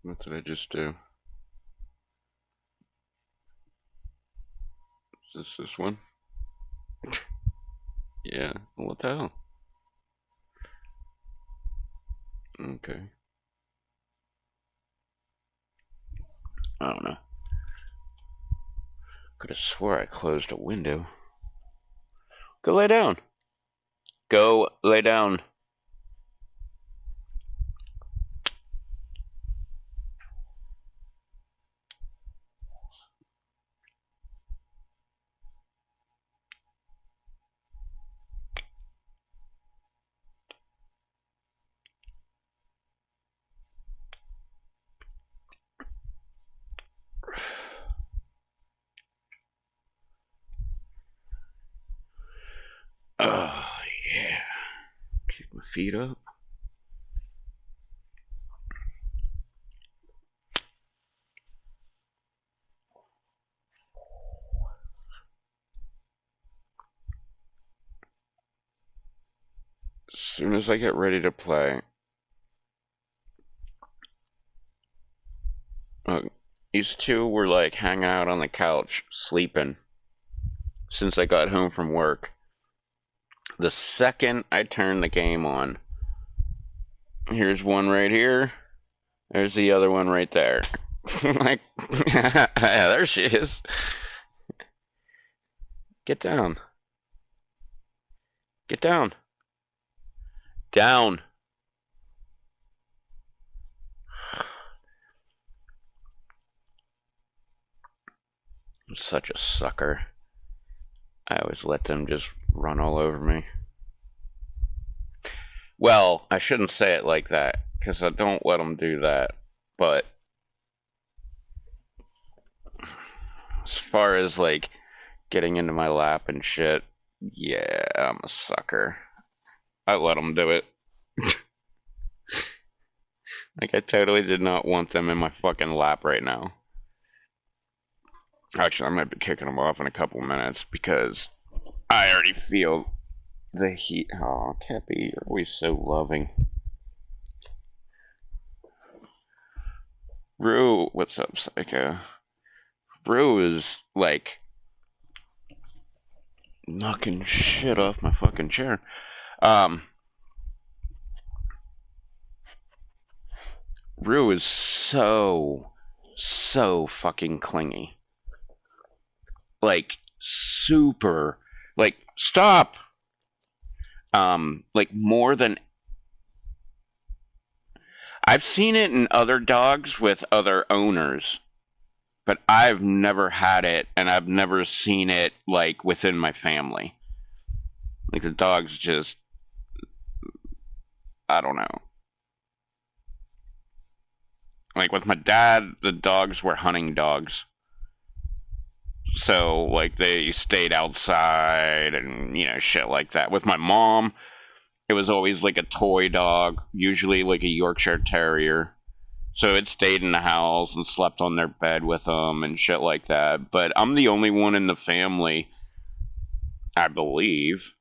What did I just do? Is this one? Yeah. What the hell? Okay. I don't know. Could have swore I closed a window. Go lay down. Go lay down. Oh, yeah. Keep my feet up. As soon as I get ready to play, these two were like hanging out on the couch, sleeping, since I got home from work. The second I turn the game on, here's one right here, there's the other one right there. Like, yeah, there she is. Get down. Get down. Down. I'm such a sucker. I always let them just run all over me. Well, I shouldn't say it like that, because I don't let them do that. But as far as, like, getting into my lap and shit, yeah, I'm a sucker. I let them do it. Like, I totally did not want them in my fucking lap right now. Actually, I might be kicking them off in a couple minutes, because I already feel the heat. Oh, Cappy, you're always so loving. Rue, what's up, Psycho? Rue is, like, knocking shit off my fucking chair. Rue is so fucking clingy. Like, super, like, stop! Like, more than... I've seen it in other dogs with other owners, but I've never had it, and I've never seen it, like, within my family. Like, the dogs just... I don't know. Like, with my dad, the dogs were hunting dogs. So, like, they stayed outside and, you know, shit like that. With my mom, it was always, like, a toy dog, usually, like, a Yorkshire Terrier. So it stayed in the house and slept on their bed with them and shit like that. But I'm the only one in the family, I believe.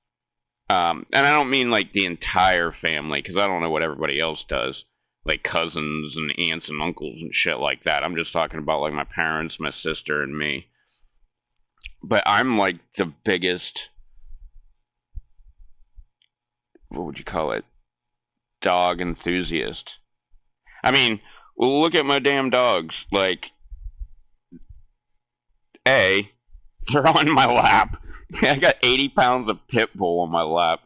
And I don't mean, like, the entire family, because I don't know what everybody else does. Like, cousins and aunts and uncles and shit like that. I'm just talking about, like, my parents, my sister, and me. But I'm, like, the biggest, what would you call it, dog enthusiast. I mean, look at my damn dogs. Like, A, they're on my lap. I got 80 pounds of pit bull on my lap,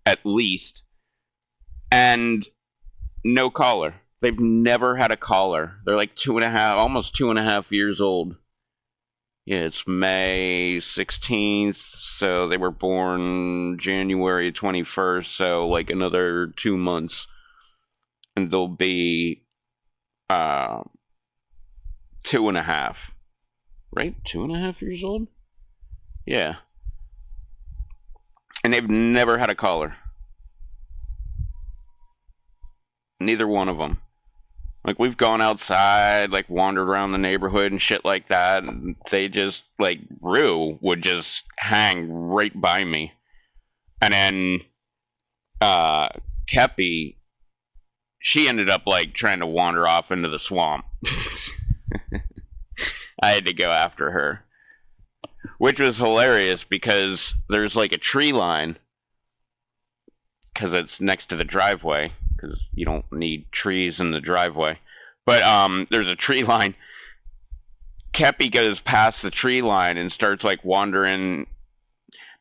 at least. And no collar. They've never had a collar. They're like 2.5, almost 2.5 years old. Yeah, it's May 16th, so they were born January 21st, so like another 2 months. And they'll be 2.5. Right? 2.5 years old? Yeah. And they've never had a collar. Neither one of them. Like, we've gone outside, like, wandered around the neighborhood and shit like that, and they just, like, Rue would just hang right by me. And then, uh, Kepi, she ended up, like, trying to wander off into the swamp. I had to go after her. Which was hilarious because there's, like, a tree line, because it's next to the driveway, because you don't need trees in the driveway. But, there's a tree line. Kepi goes past the tree line and starts like wandering,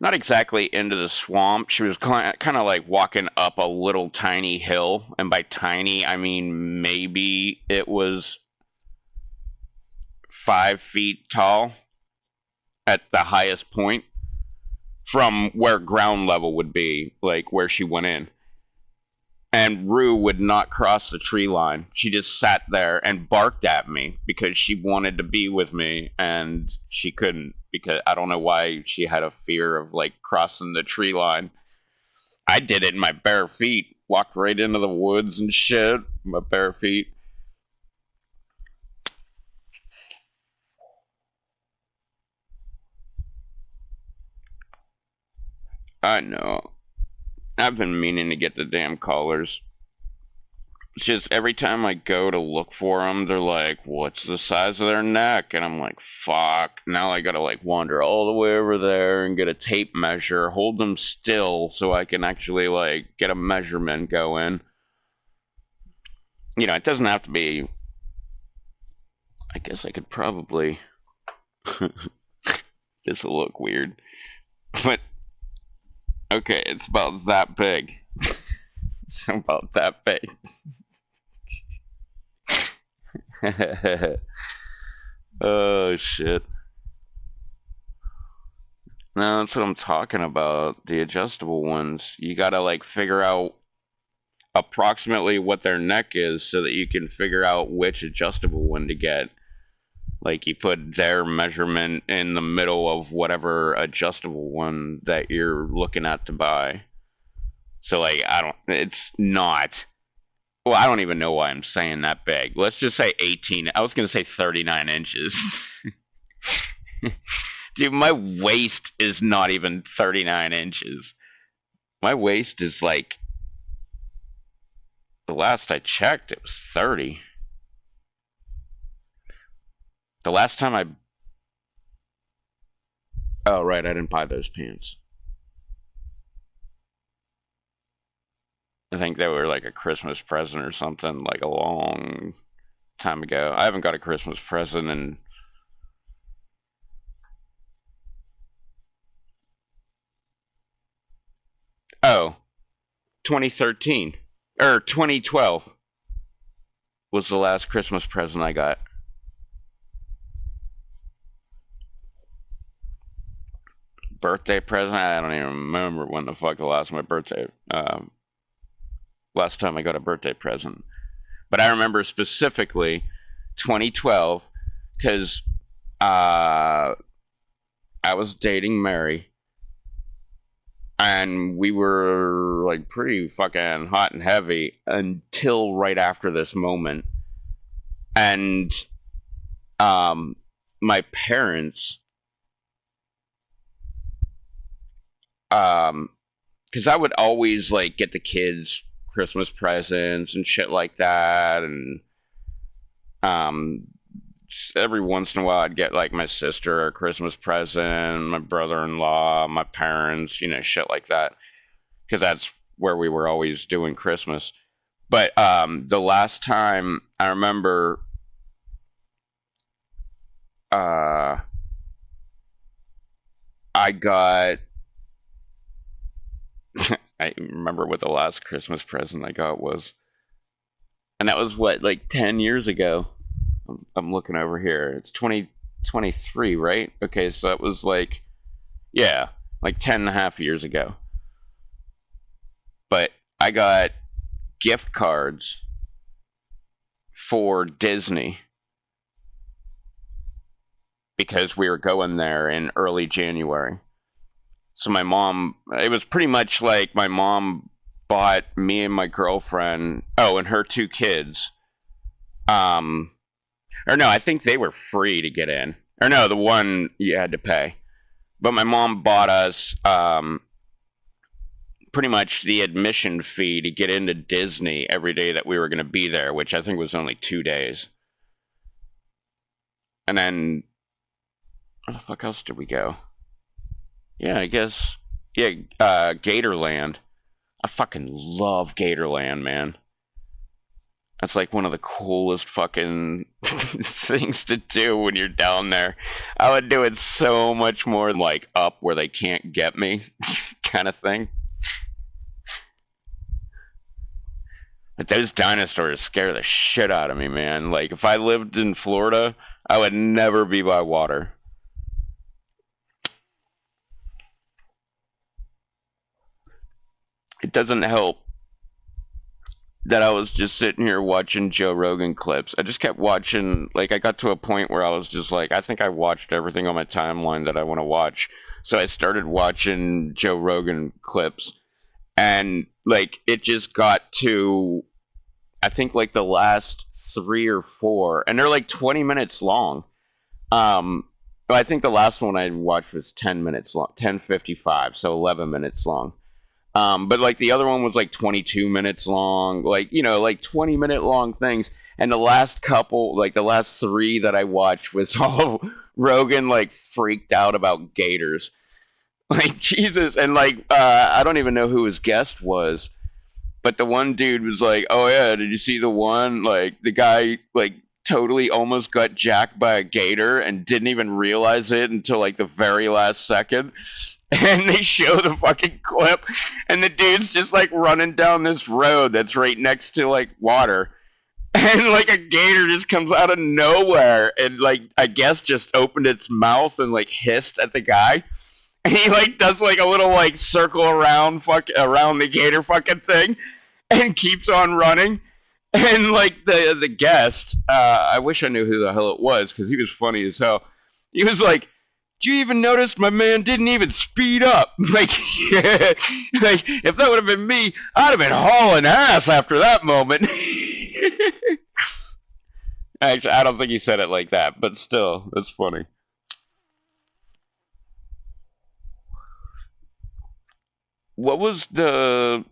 not exactly into the swamp. She was kind of like walking up a little tiny hill, and by tiny I mean maybe it was 5 feet tall at the highest point from where ground level would be, like where she went in. And Rue would not cross the tree line. She just sat there and barked at me because she wanted to be with me, and she couldn't because I don't know why she had a fear of like crossing the tree line. I did it in my bare feet, walked right into the woods and shit, my bare feet. I know. I've been meaning to get the damn collars. It's just every time I go to look for them, they're like, "What's the size of their neck?" And I'm like, "Fuck!" Now I gotta like wander all the way over there and get a tape measure, hold them still so I can actually like get a measurement going. You know, it doesn't have to be. I guess I could probably. This will look weird, but okay, it's about that big. It's about that big. Oh shit. No, that's what I'm talking about. The adjustable ones. You gotta like figure out approximately what their neck is so that you can figure out which adjustable one to get. Like you put their measurement in the middle of whatever adjustable one that you're looking at to buy. So like it's not, well, I don't even know why I'm saying that big. Let's just say 18. I was going to say 39 inches. Dude, my waist is not even 39 inches. My waist is like, the last I checked, it was 30. The last time I. Oh, right, I didn't buy those pants. I think they were like a Christmas present or something, like a long time ago. I haven't got a Christmas present in. Oh, 2013. Or 2012 was the last Christmas present I got. Birthday present? I don't even remember when the fuck the last time I got a birthday present. But I remember specifically 2012 because uh, I was dating Mary, and we were like pretty fucking hot and heavy until right after this moment. And my parents, because I would always like get the kids Christmas presents and shit like that, and um, every once in a while I'd get like my sister a Christmas present, my brother-in-law, my parents, you know, shit like that, because that's where we were always doing Christmas. But the last time I remember, uh, I got. I remember what the last Christmas present I got was, and that was what, like 10 years ago. I'm looking over here. It's 2023, right? Okay, so that was like, yeah, like 10.5 years ago. But I got gift cards for Disney because we were going there in early January. So my mom, it was pretty much like my mom bought me and my girlfriend, oh, and her two kids. Um, or no, I think they were free to get in. Or no, the one you had to pay. But my mom bought us pretty much the admission fee to get into Disney every day that we were going to be there, which I think was only 2 days. And then, where the fuck else did we go? Yeah, I guess, yeah, Gatorland. I fucking love Gatorland, man. That's like one of the coolest fucking things to do when you're down there. I would do it so much more like up where they can't get me kind of thing. But those dinosaurs scare the shit out of me, man. Like if I lived in Florida, I would never be by water. It doesn't help that I was just sitting here watching Joe Rogan clips. I just kept watching, like, I got to a point where I was just like, I think I watched everything on my timeline that I want to watch. So I started watching Joe Rogan clips, and, like, it just got to, I think, like, the last three or four, and they're, like, 20 minutes long. I think the last one I watched was 10 minutes long, 10:55, so 11 minutes long. But like the other one was like 22 minutes long, like, like 20-minute long things. And the last couple, like the last three that I watched was all Rogan like freaked out about gators. Like Jesus. And like, I don't even know who his guest was, but the one dude was like, oh yeah, did you see the one? Like the guy like totally almost got jacked by a gator and didn't even realize it until like the very last second. And they show the fucking clip, and the dude's just like running down this road that's right next to like water, and like a gator just comes out of nowhere and like I guess just opened its mouth and like hissed at the guy, and he like does like a little like circle around around the gator fucking thing, and keeps on running. And like the guest, I wish I knew who the hell it was because he was funny as hell. He was like, "Did you even notice my man didn't even speed up?" Like, yeah, like if that would have been me, I'd have been hauling ass after that moment. Actually, I don't think he said it like that, but still, it's funny. What was the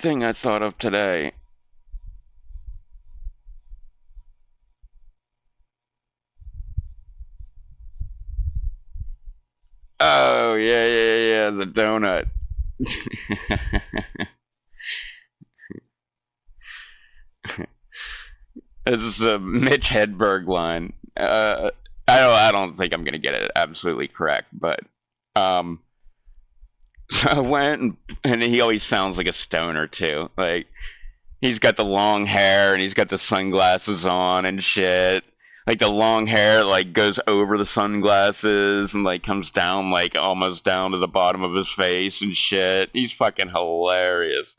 thing I thought of today? Oh yeah, yeah, yeah, the donut. This is a Mitch Hedberg line. I don't think I'm gonna get it absolutely correct, but um, so I went and he always sounds like a stoner too. Like he's got the long hair and he's got the sunglasses on and shit. Like the long hair like goes over the sunglasses and like comes down like almost down to the bottom of his face and shit. He's fucking hilarious.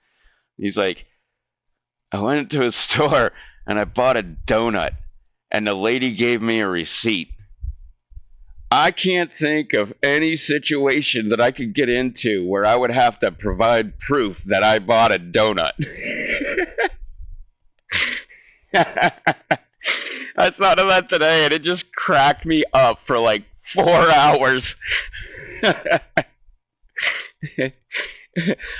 He's like, I went to a store and I bought a donut and the lady gave me a receipt. I can't think of any situation that I could get into where I would have to provide proof that I bought a donut. I thought of that today and it just cracked me up for like 4 hours.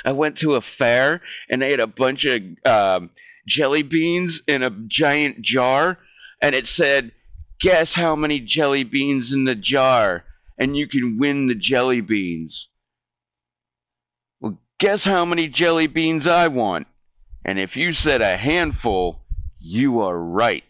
I went to a fair and they had a bunch of jelly beans in a giant jar, and it said, "Guess how many jelly beans in the jar, and you can win the jelly beans." Well, guess how many jelly beans I want, and if you said a handful, you are right.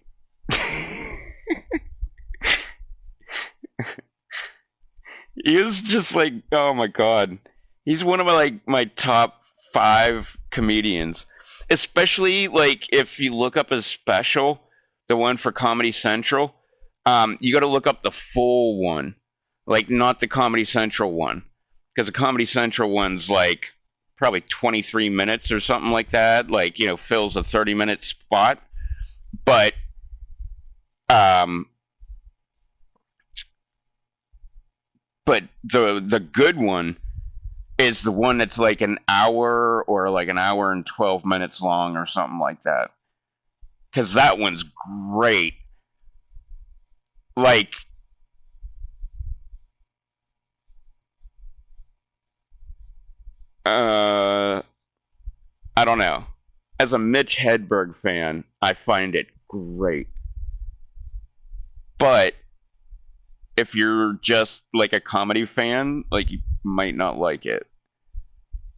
He was just like, oh my god, he's one of my top five comedians. Especially like if you look up his special, the one for Comedy Central, you got to look up the full one, like not the Comedy Central one, because the Comedy Central one's like probably 23 minutes or something like that. Like fills a 30-minute spot, but um, but the good one, is the one that's like an hour or like an hour and 12 minutes long or something like that. Because that one's great. Like, uh, I don't know. As a Mitch Hedberg fan, I find it great. But if you're just like a comedy fan, like you might not like it.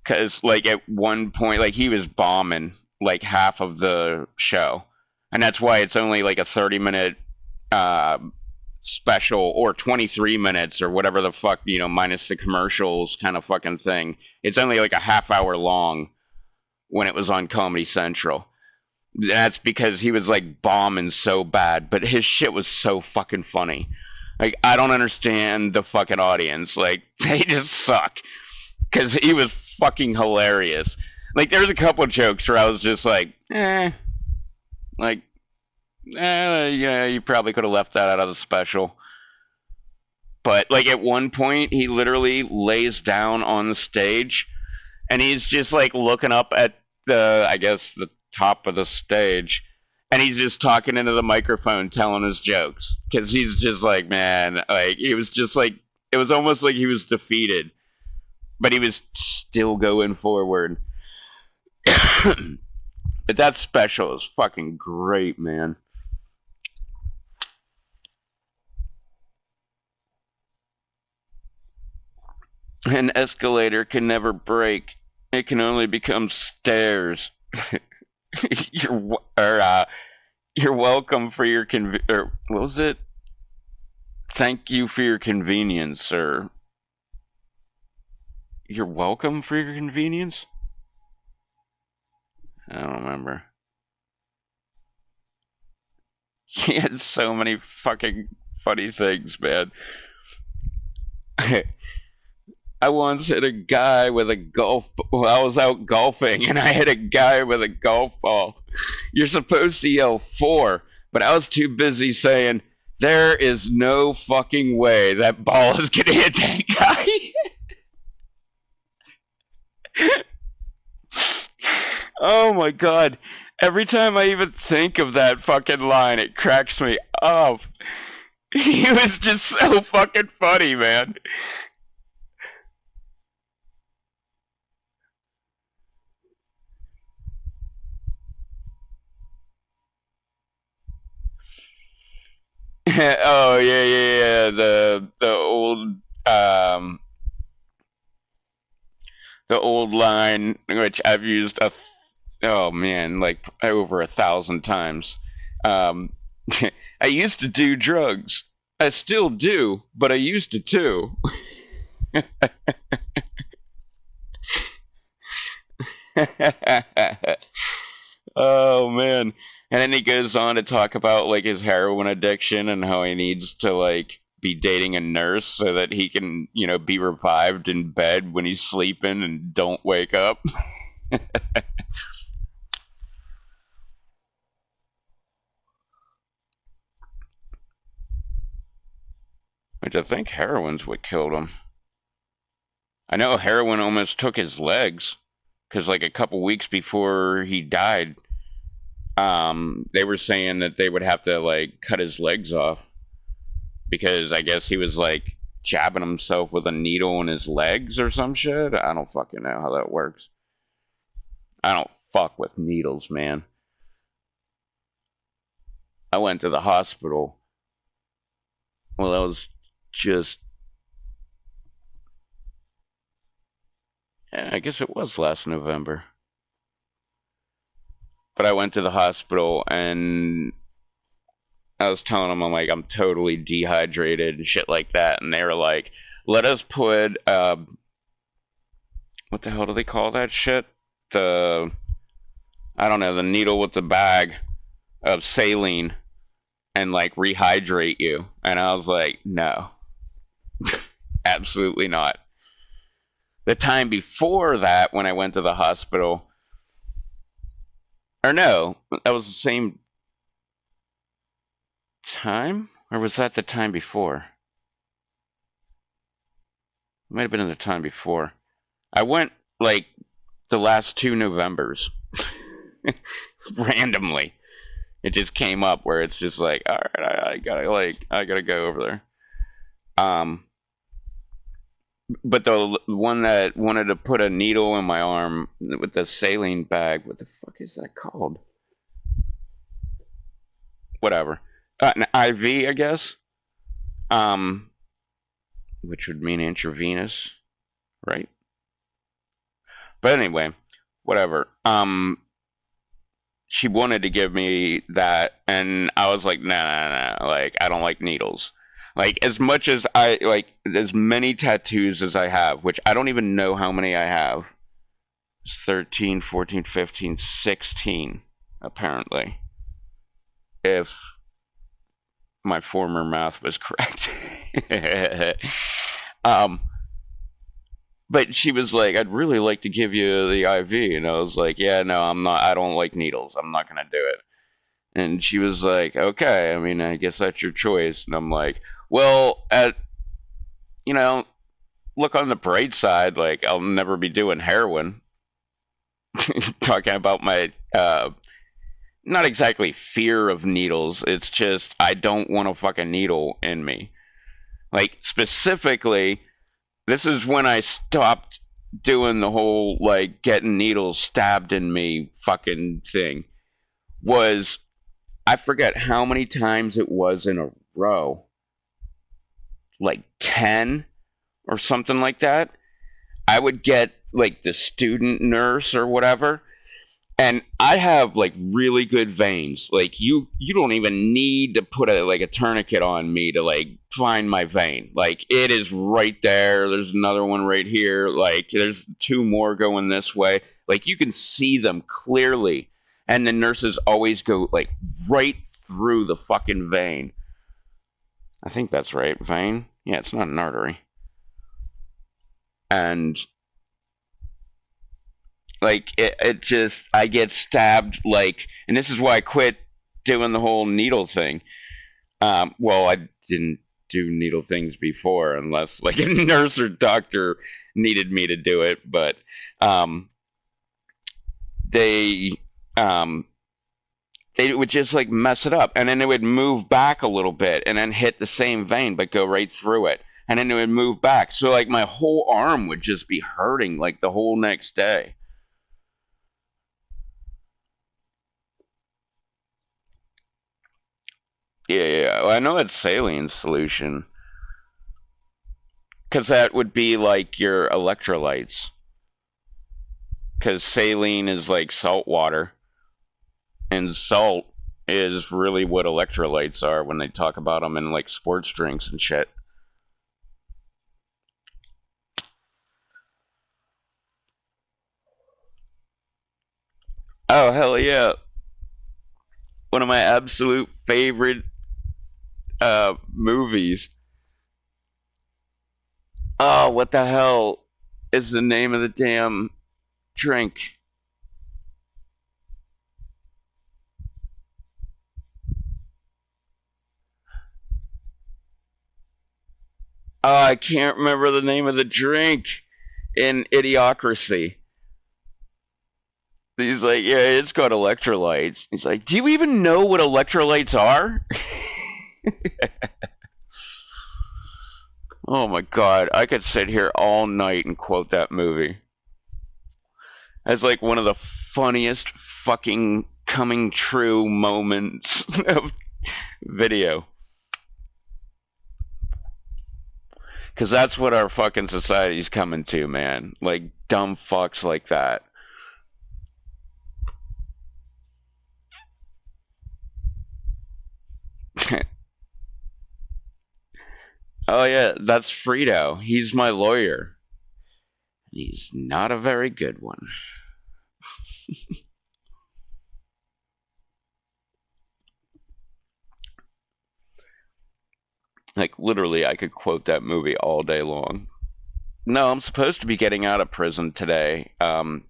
Cause like at one point, like he was bombing like half of the show, and that's why it's only like a 30-minute uh, special or 23 minutes or whatever the fuck, minus the commercials kind of fucking thing. It's only like a half hour long when it was on Comedy Central. That's because he was like bombing so bad, but his shit was so fucking funny. Like I don't understand the fucking audience. Like they just suck because he was fucking hilarious. Like there's a couple of jokes where I was just like, yeah, you probably could have left that out of the special. But like at one point, he literally lays down on the stage, and he's just like looking up at I guess, the top of the stage, and he's just talking into the microphone, telling his jokes because he's just like, man, like he was just like, it was almost like he was defeated, but he was still going forward. But that special is fucking great, man. An escalator can never break. It can only become stairs. You're welcome for your or what was it? Thank you for your convenience, or you're welcome for your convenience? I don't remember. He had so many fucking funny things, man. I once hit a guy with a golf. Well, I was out golfing and I hit a guy with a golf ball. You're supposed to yell four, but I was too busy saying, there is no fucking way that ball is going to hit that guy. Oh my god. Every time I even think of that fucking line, it cracks me up. He was just so fucking funny, man. Oh yeah, yeah, yeah. Um the old line which I've used oh man, like over 1,000 times. Um, I used to do drugs. I still do, but I used to too. Oh man. And then he goes on to talk about like his heroin addiction and how he needs to like be dating a nurse so that he can, be revived in bed when he's sleeping and don't wake up. Which I think heroin's what killed him. I know heroin almost took his legs because like a couple weeks before he died, they were saying that they would have to like cut his legs off because I guess he was like jabbing himself with a needle in his legs or some shit. I don't fucking know how that works. I don't fuck with needles, man. I went to the hospital. Well, that was just, I guess it was last November. But I went to the hospital and I was telling them, I'm like, I'm totally dehydrated and shit like that. And they were like, let us put, what the hell do they call that shit? I don't know, the needle with the bag of saline and like rehydrate you. And I was like, no, absolutely not. The time before that, when I went to the hospital, or no, that was the same time? Or was that the time before? It might have been in the time before. I went like the last 2 Novembers randomly. It just came up where it's just like, all right, I gotta go over there. Um, but the one that wanted to put a needle in my arm with the saline bag, what the fuck is that called? Whatever, an IV, I guess. Um, which would mean intravenous, right? But anyway, whatever. She wanted to give me that, and I was like, nah, nah, nah. Like, I don't like needles. Like, as much as I like, as many tattoos as I have, which I don't even know how many I have. 13, 14, 15, 16, apparently. If my former math was correct. um, but she was like, I'd really like to give you the IV. And I was like, yeah, no, I'm not, I don't like needles. I'm not going to do it. And she was like, okay, I mean, I guess that's your choice. And I'm like, well, you know, look on the bright side, like, I'll never be doing heroin. Talking about my, not exactly fear of needles. It's just, I don't want a fucking needle in me. Like, specifically, this is when I stopped doing the whole, like, getting needles stabbed in me fucking thing. Was, I forget how many times it was in a row. Like 10 or something like that. I would get like the student nurse or whatever, and I have like really good veins. Like you don't even need to put a tourniquet on me to like find my vein. Like it is right there. There's another one right here. Like there's two more going this way. Like you can see them clearly, and the nurses always go like right through the fucking vein. I think that's right, vein. Yeah, it's not an artery. And like it just I get stabbed like, and this is why I quit doing the whole needle thing. Well, I didn't do needle things before unless like a nurse or doctor needed me to do it, but um, they um, they would just like mess it up, and then it would move back a little bit and then hit the same vein but go right through it, and then it would move back, so like my whole arm would just be hurting like the whole next day. Yeah, yeah. Well, I know it's saline solution because that would be like your electrolytes. Because saline is like salt water, and salt is really what electrolytes are when they talk about them in like sports drinks and shit. Oh hell yeah! One of my absolute favorite movies. Oh, what the hell is the name of the damn drink? Oh, I can't remember the name of the drink in Idiocracy. He's like, yeah, it's got electrolytes. He's like, do you even know what electrolytes are? Oh my god, I could sit here all night and quote that movie as like one of the funniest fucking coming true moments of video. Because that's what our fucking society's coming to, man. Like dumb fucks like that. Oh yeah, that's Frito. He's my lawyer. He's not a very good one. Like literally, I could quote that movie all day long. No, I'm supposed to be getting out of prison today. No,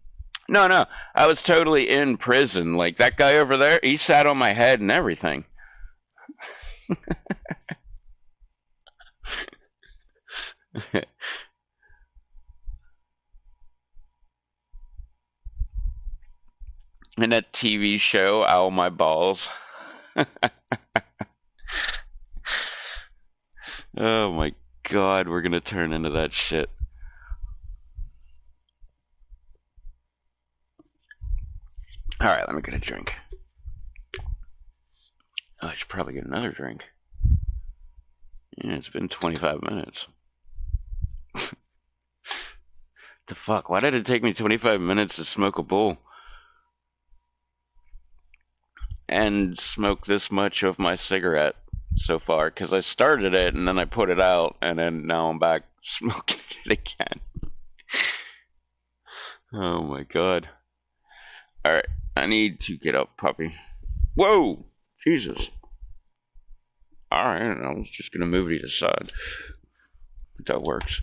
no, I was totally in prison. Like that guy over there, he sat on my head and everything. in that TV show, Ow My Balls. Oh my god, we're gonna turn into that shit. Alright, let me get a drink. Oh, I should probably get another drink. Yeah, it's been 25 minutes. The fuck? Why did it take me 25 minutes to smoke a bowl? And smoke this much of my cigarette so far? Because I started it and then I put it out, and then now I'm back smoking it again. Oh my god. Alright, I need to get up, puppy. Whoa! Jesus. Alright, I was just gonna move it to the side. But that works.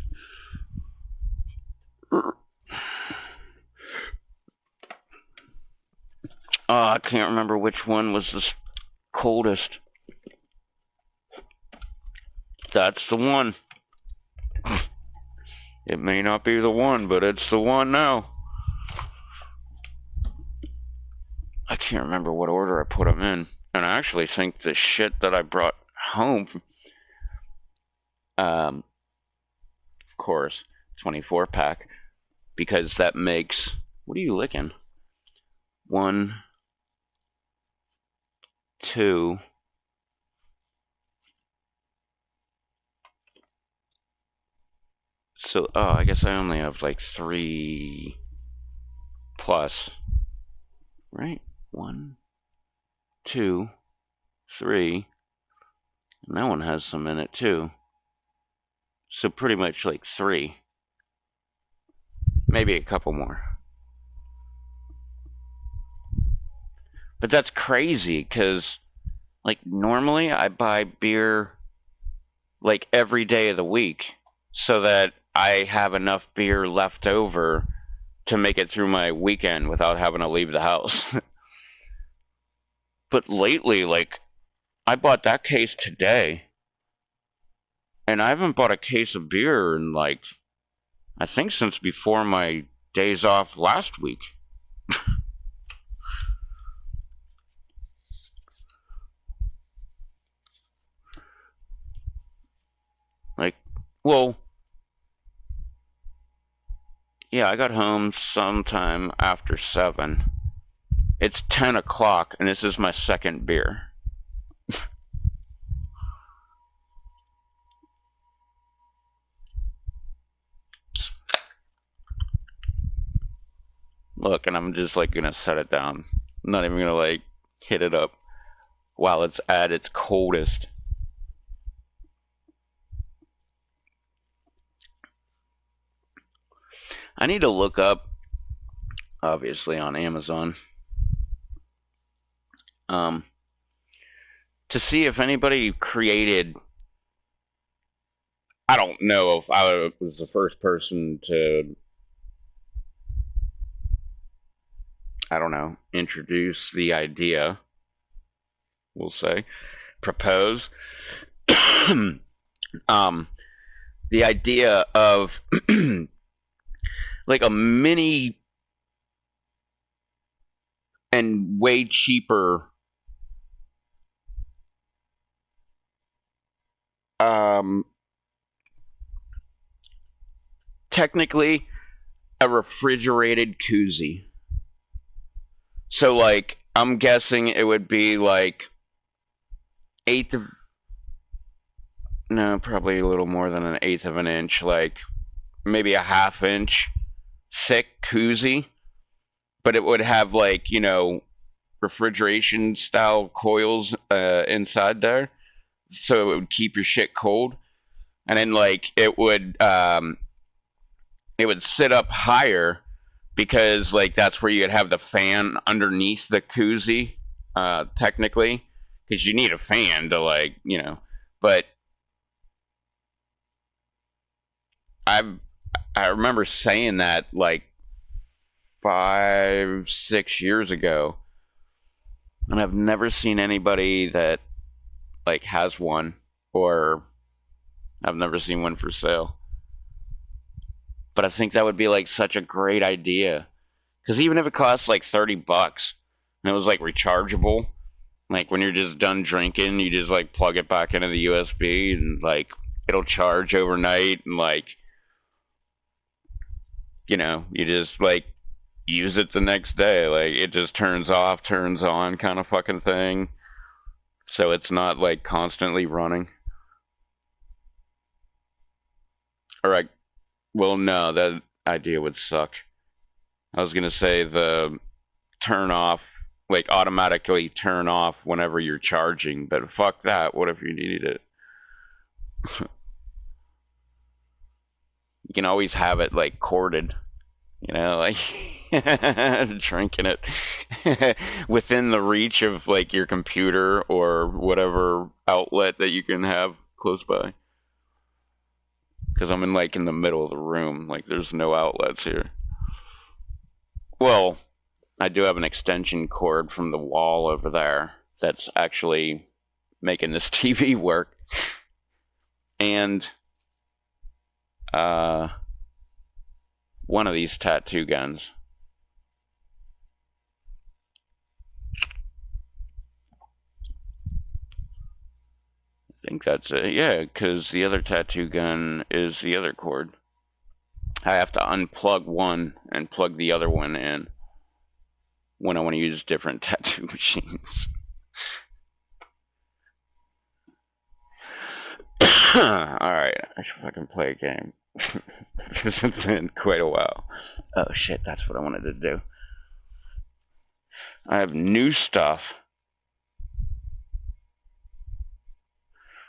I can't remember which one was the coldest. That's the one. It may not be the one, but it's the one now. I can't remember what order I put them in. And I actually think the shit that I brought home, of course, 24 pack, because that makes, what are you licking? 1, 2, so, I guess I only have like 3 plus, right? 1, 2, 3, and that one has some in it too. So pretty much like 3. Maybe a couple more. But that's crazy, because, like, normally I buy beer, like, every day of the week, so that I have enough beer left over to make it through my weekend without having to leave the house. But lately, like, I bought that case today, and I haven't bought a case of beer in, like, I think since before my days off last week. Like, well, yeah, I got home sometime after 7. It's 10 o'clock, and this is my second beer. Look, and I'm just, like, gonna set it down. I'm not even gonna, like, hit it up while it's at its coldest. I need to look up, obviously, on Amazon, to see if anybody created, I don't know if I was the first person to, I don't know, introduce the idea, we'll say, propose, the idea of like a mini and way cheaper technically a refrigerated koozie. So, like, I'm guessing it would be like probably a little more than an eighth of an inch, like maybe a half-inch thick koozie, but it would have, like, you know, refrigeration style coils inside there, so it would keep your shit cold. And then, like, it would sit up higher, because, like, that's where you'd have the fan underneath the koozie, technically, because you need a fan to, like, you know. But I remember saying that, like, 5, 6 years ago, and I've never seen anybody that, like, has one, or I've never seen one for sale. But I think that would be, like, such a great idea, because even if it costs like $30, And it was like rechargeable. Like when you're just done drinking, you just like plug it back into the USB and like it'll charge overnight and like you just like use it the next day. Like it just turns off, turns on kind of fucking thing. So it's not like constantly running. Or like, well, no, that idea would suck. I was gonna say the turn off, like automatically turn off whenever you're charging, but fuck that. What if you needed it? You can always have it like corded, like drinking it within the reach of like your computer or whatever outlet that you can have close by. Because I'm in the middle of the room, like there's no outlets here. Well, I do have an extension cord from the wall over there that's actually making this TV work. And one of these tattoo guns. I think that's it. Yeah, because the other tattoo gun is the other cord. I have to unplug one and plug the other one in when I want to use different tattoo machines. Alright, I should fucking play a game. This has been quite a while. Oh shit, that's what I wanted to do. I have new stuff.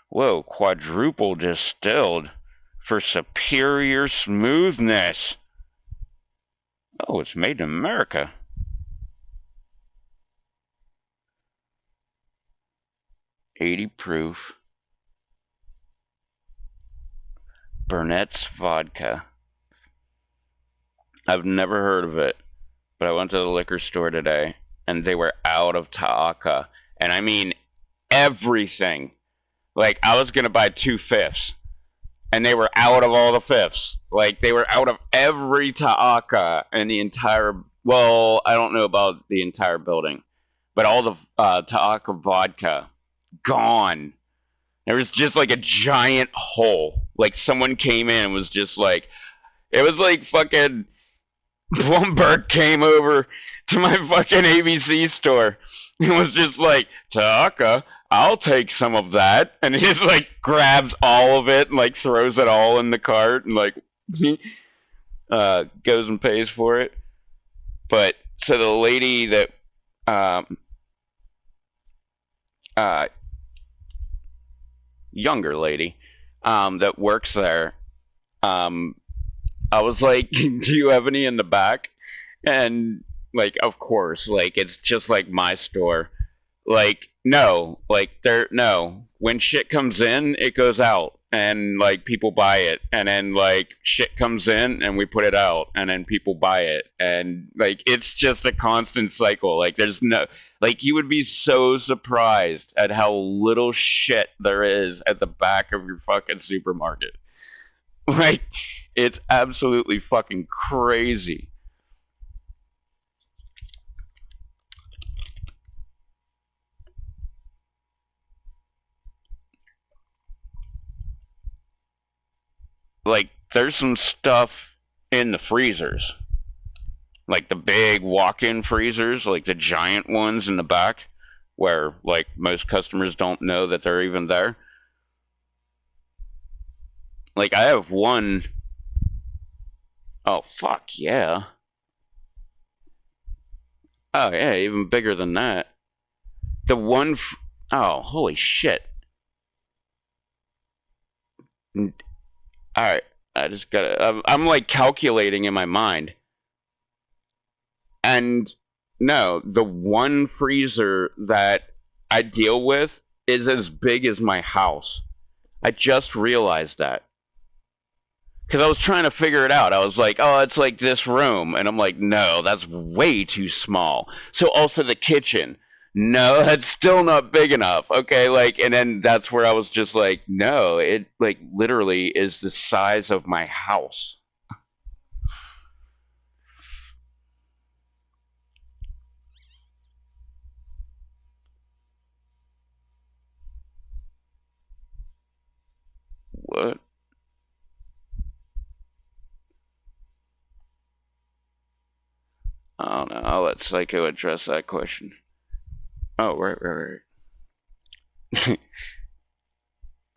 Whoa, quadruple distilled for superior smoothness. Oh, it's made in America. $80 proof. Burnett's vodka. I've never heard of it, but I went to the liquor store today, and they were out of Ta'aka. And I mean everything. Like, I was going to buy 2/5, and they were out of all the fifths. Like, they were out of every Ta'aka in the entire... Well, I don't know about the entire building, but all the Ta'aka vodka, gone. There was just like a giant hole. Like someone came in and was just like, it was like fucking Bloomberg came over to my fucking ABC store and was just like, Taka, I'll take some of that. And he just like grabs all of it and like throws it all in the cart and like goes and pays for it. But so the lady that younger lady that works there, I was like, do you have any in the back? And like, of course, like it's just like my store. Like, no, like no. When shit comes in, it goes out, and like people buy it, and then like shit comes in, and we put it out, and then people buy it, and like it's just a constant cycle. Like there's no, like you would be so surprised at how little shit there is at the back of your fucking supermarket. Like it's absolutely fucking crazy. Like there's some stuff in the freezers, like the big walk-in freezers, like the giant ones in the back, where like most customers don't know that they're even there. Like I have one. Oh fuck yeah. Oh yeah, even bigger than that. The one. Oh holy shit. All right, I just gotta. I'm like calculating in my mind. And no, the one freezer that I deal with is as big as my house. I just realized that. Because I was trying to figure it out. I was like, oh, it's like this room. And I'm like, no, that's way too small. So also the kitchen. No, that's still not big enough. Okay, like, and then that's where I was just like, no, it like literally is the size of my house. I don't know. I'll let Psycho address that question. Oh, right.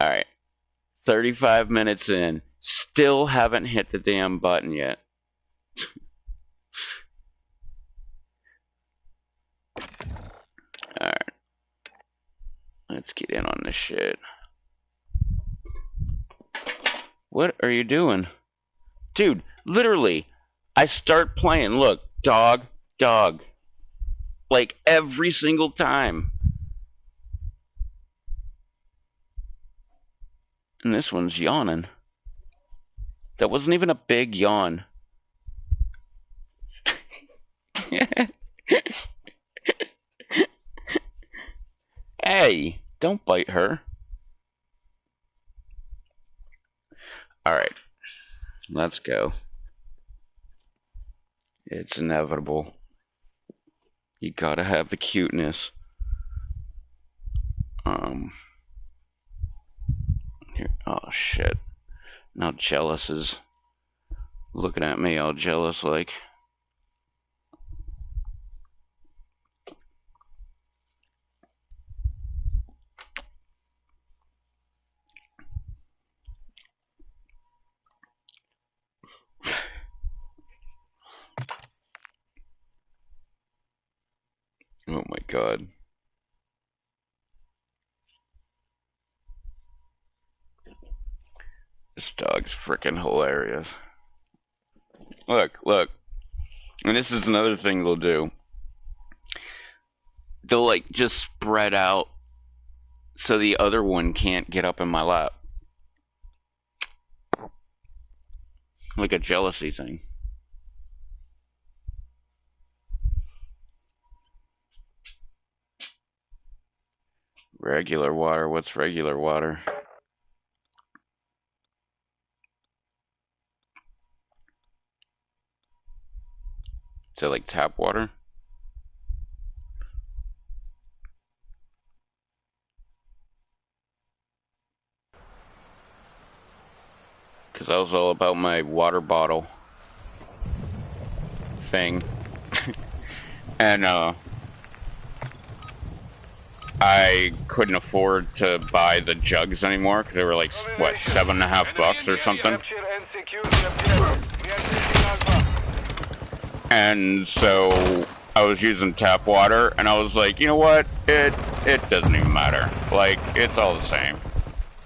Alright. 35 minutes in. Still haven't hit the damn button yet. Alright. Let's get in on this shit. What are you doing? Dude, literally, I start playing. Look, dog. Like, every single time. And this one's yawning. That wasn't even a big yawn. Hey, don't bite her. Alright, let's go. It's inevitable. You gotta have the cuteness. Here. Oh shit. Now Jealous is looking at me all jealous like. Oh my god. This dog's freaking hilarious. Look. And this is another thing they'll do. They'll like just spread out so the other one can't get up in my lap. Like a jealousy thing. Regular water. What's regular water? Is it like tap water? Because I was all about my water bottle thing. And I couldn't afford to buy the jugs anymore because they were like, what, $7.50 or something? And so I was using tap water, and I was like, you know what? It doesn't even matter. Like, it's all the same.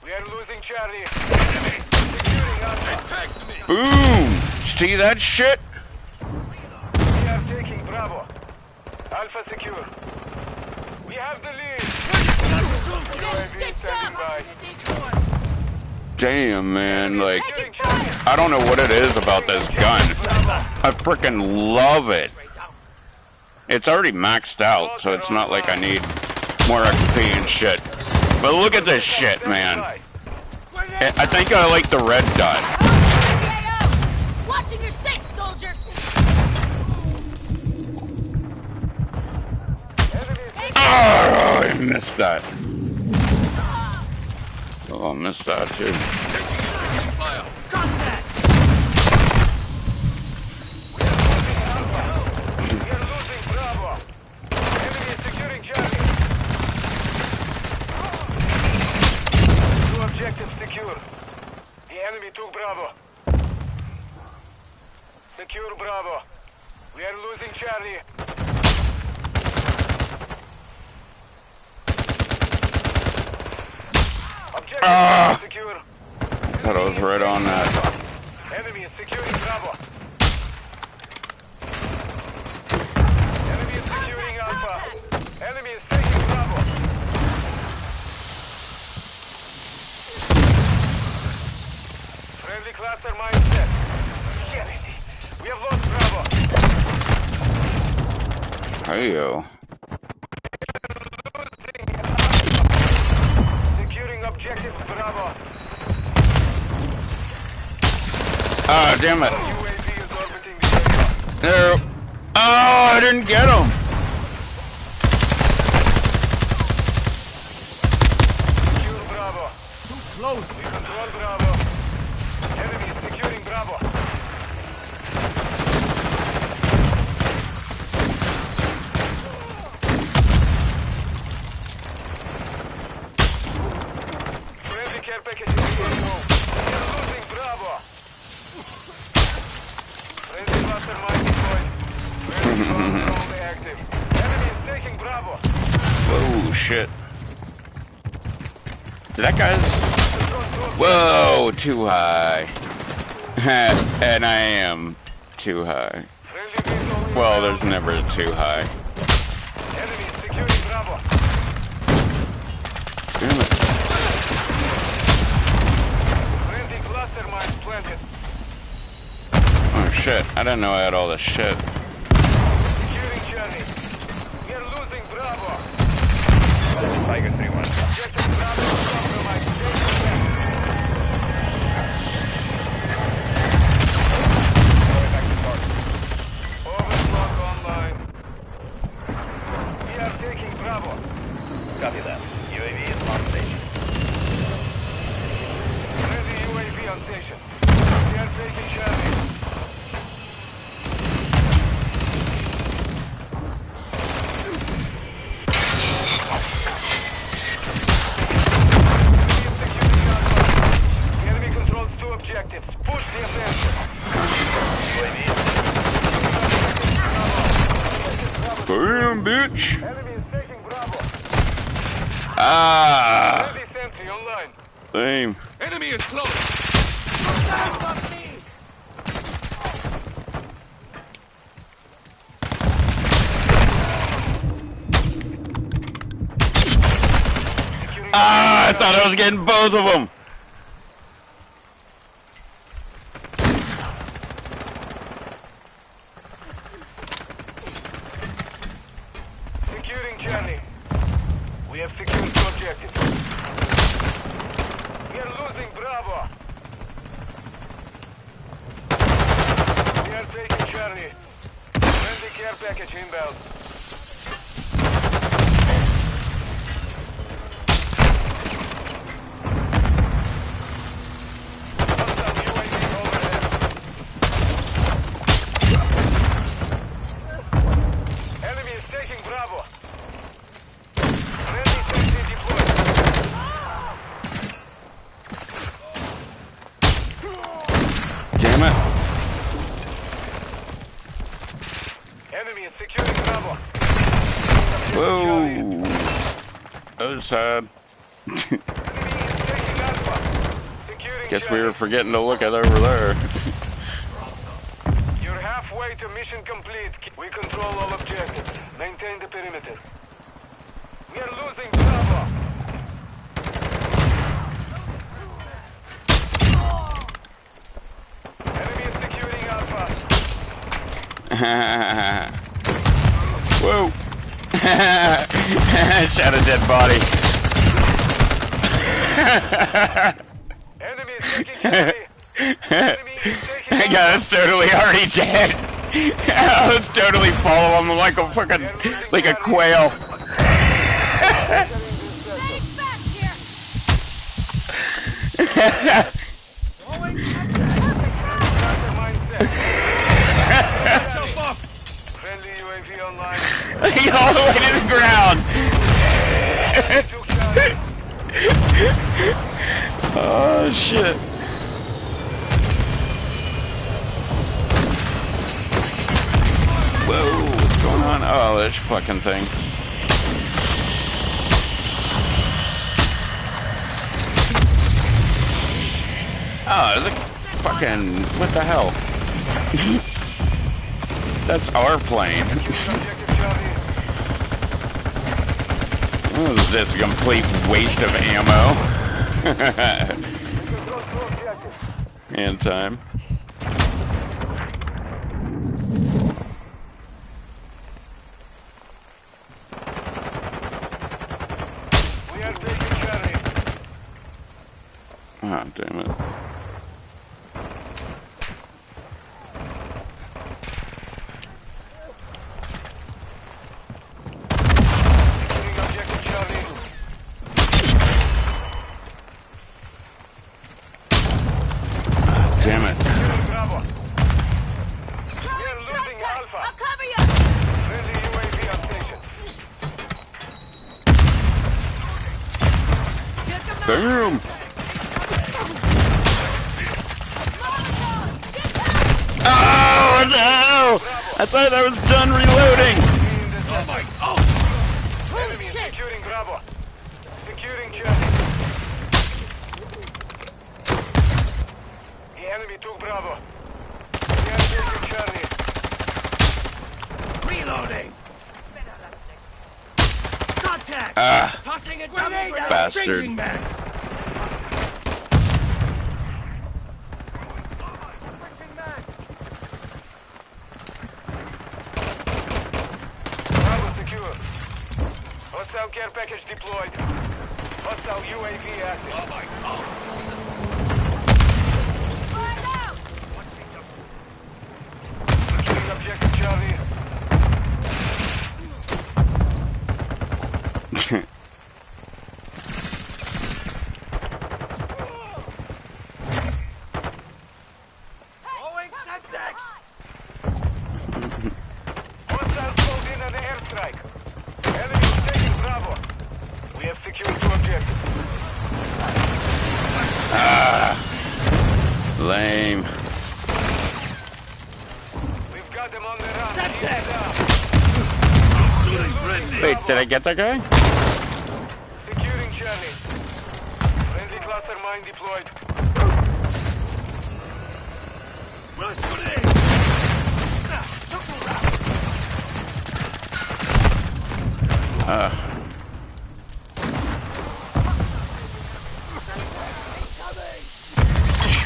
We are losing Charlie. Boom! See that shit? We are taking Bravo. Alpha secure. We have the lead. Damn, man, like, I don't know what it is about this gun. I freaking love it. It's already maxed out, so it's not like I need more XP and shit. But look at this shit, man. I think I like the red dot. Watching your six, soldier. Oh, I missed that. Oh, I missed that too. Contact. We are losing Bravo. Enemy is securing Charlie. Two objectives secure. The enemy took Bravo. Secure Bravo. We are losing Charlie. Objective secure. Thought I was right on that. Enemy is securing Bravo. Enemy is securing Alpha. Enemy is taking Bravo. Friendly cluster mindset. Shit. We have lost Bravo. Hey yo. Securing objective Bravo. Ah, damn it. UAV is orbiting the area. There. Oh, I didn't get him. Secure Bravo. Too close. We control Bravo. Enemy is securing Bravo. objective. Enemy is taking Bravo. Whoa, shit. Did that guy's... Whoa, too high. And I am too high. Well, there's never too high. Enemy is securing Bravo. Damn it. Friendly cluster mines planted. Oh shit, I didn't know I had all this shit. Securing Charlie. We are losing Bravo. Tiger 3-1. Objective Bravo is compromised. Take it back. Going back to park. Overclock online. We are taking Bravo. Copy that. UAV is on station. Friendly UAV on station. We are taking Charlie. Objectives. Push the offensive. Damn, bitch! Enemy is taking Bravo. Ah! Heavy sentry online. Same. Enemy is close. Ah! I thought I was getting both of them! Securing Charlie. We have secured two objectives. We are losing Bravo. We are taking Charlie. Friendly care package inbound. Hostile UAV overhead. Enemy is taking Bravo. Friendly sentry deployed. Damn it. Enemy is securing Bravo. Whoa. Other side. Enemy is taking Alpha. Securing Guess we Charlie. were forgetting to look at over there. You're halfway to mission complete. We control all objectives. Maintain the perimeter. We are losing Bravo. Enemy is securing Alpha. Whoa. Shot a dead body. Enemy is taking Charlie. Enemy is taking That guy is totally already dead. I was totally following him like a fucking, like a quail. Friendly UAV online. All the way to the ground. Took Charlie. Oh shit. Whoa, what's going on? Oh, this fucking thing. Oh, there's a fucking, what the hell? That's our plane. Objective Charlie. Oh, this is a complete waste of ammo. Control two objectives. And time. We are taking Charlie. Oh, damn it. Securing objective Charlie. Damn it. Securing Bravo. We are losing Alpha. I'll cover you! Friendly UAV on station. Boom! Oh no! I thought I was done reloading! In Enemy is securing Bravo. Securing Charlie. The enemy took Bravo. We are taking Charlie. Reloading! Contact! Ah, Tossing a grenade out! bastard. Changing max! Bravo secure. Hostile care package deployed. Hostile UAV active. Oh my God. Securing objective Charlie. Throwing Semtex! Hostile called in an airstrike. Enemy is taking Bravo. We have secured 2 objectives. lame. We've got them on the run. Semtex! Shooting friendly! Wait, did I get that guy? Securing Charlie. Friendly cluster mine deployed. Rush grenade!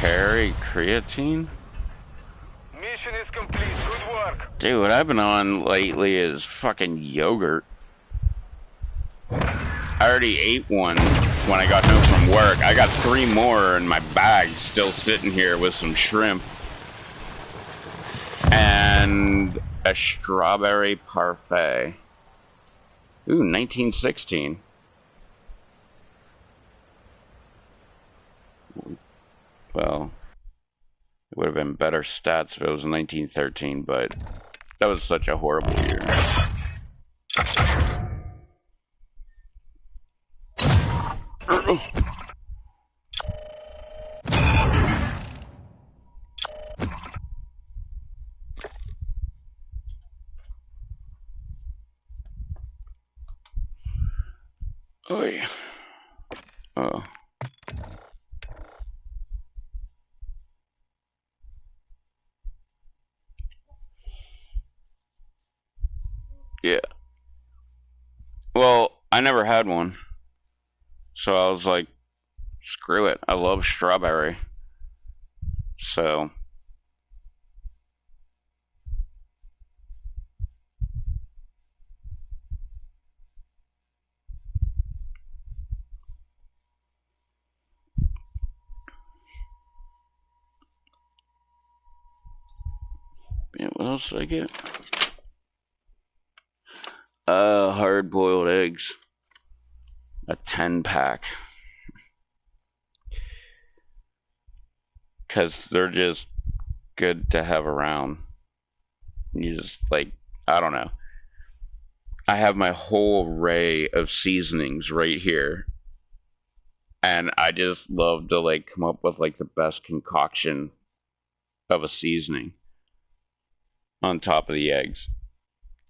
Cherry creatine? Mission is complete. Good work. Dude, what I've been on lately is fucking yogurt. I already ate one when I got home from work. I got 3 more in my bag still sitting here with some shrimp. And a strawberry parfait. Ooh, 1916. Well, it would have been better stats if it was 1913, but that was such a horrible year. Oh yeah. Oh. Yeah. Well, I never had one. So I was like, screw it. I love strawberry. So. Yeah, what else did I get? Hard-boiled eggs. A 10-pack. Because they're just good to have around. You just, like, I don't know. I have my whole array of seasonings right here. And I just love to, like, come up with, like, the best concoction of a seasoning on top of the eggs.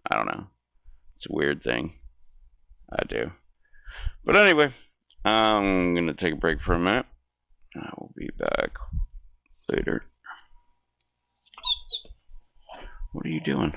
I don't know. It's a weird thing. I do. But anyway, I'm going to take a break for a minute. I will be back later. What are you doing?